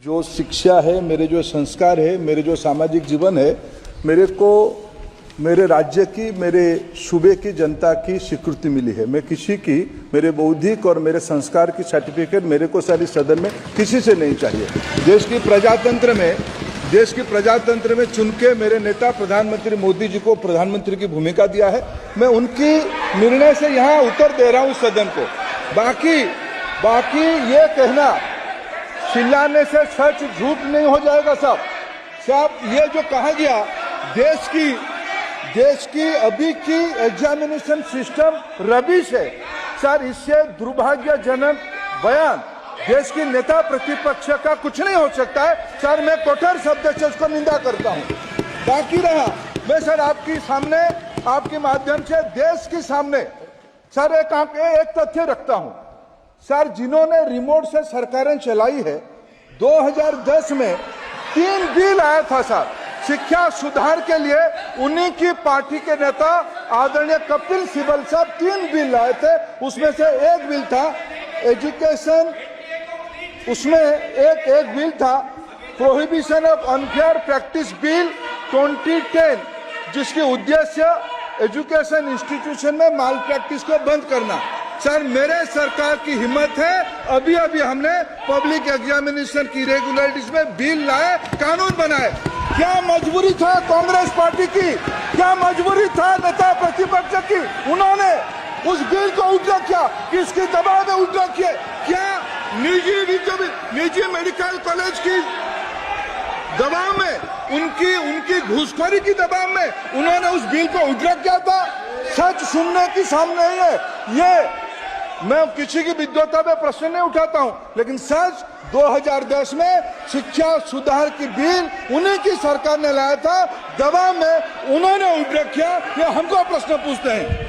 जो शिक्षा है, मेरे जो संस्कार है, मेरे जो सामाजिक जीवन है, मेरे को मेरे राज्य की, मेरे सूबे की जनता की स्वीकृति मिली है। मैं किसी की, मेरे बौद्धिक और मेरे संस्कार की सर्टिफिकेट मेरे को सारी सदन में किसी से नहीं चाहिए। देश की प्रजातंत्र में चुन के मेरे नेता प्रधानमंत्री मोदी जी को प्रधानमंत्री की भूमिका दिया है। मैं उनकी निर्णय से यहाँ उत्तर दे रहा हूँ सदन को। बाकी ये कहना चिल्लाने से सच झूठ नहीं हो जाएगा साहब। ये जो कहा गया देश की अभी की एग्जामिनेशन सिस्टम रबिश है सर, इससे दुर्भाग्यजनक बयान देश की नेता प्रतिपक्ष का कुछ नहीं हो सकता है सर। मैं कठोर शब्द से उसको निंदा करता हूं। बाकी रहा, मैं सर आपके सामने, आपके माध्यम से देश के सामने सर एक तथ्य रखता हूं सर। जिन्होंने रिमोट से सरकारें चलाई है, 2010 में 3 बिल आया था सर शिक्षा सुधार के लिए। उन्हीं की पार्टी के नेता आदरणीय कपिल सिब्बल साहब 3 बिल लाए थे। उसमें से एक बिल था एजुकेशन, उसमें एक बिल था prohibition of unfair practice bill 2010, जिसकी उद्देश्य एजुकेशन इंस्टीट्यूशन में माल प्रैक्टिस को बंद करना। सर मेरे सरकार की हिम्मत है, अभी हमने पब्लिक एग्जामिनेशन की रेगुलरिटीज में बिल लाए, कानून बनाए। क्या मजबूरी था कांग्रेस पार्टी की, क्या मजबूरी था नेता प्रतिपक्ष की? उन्होंने उस बिल को उल्टा किया, किसके दबाव में उल्टा किया? क्या निजी मेडिकल कॉलेज की दबाव में, उनकी घूसखोरी की दबाव में उन्होंने उस बिल को उल्टा किया था? सच सुनने की सामने नहीं है ये। मैं किसी की विद्वता पे प्रश्न नहीं उठाता हूं, लेकिन सच 2010 में शिक्षा सुधार की बिल उन्हीं की सरकार ने लाया था, दबाव में उन्होंने उल्टा किया। ये हमको प्रश्न पूछते हैं।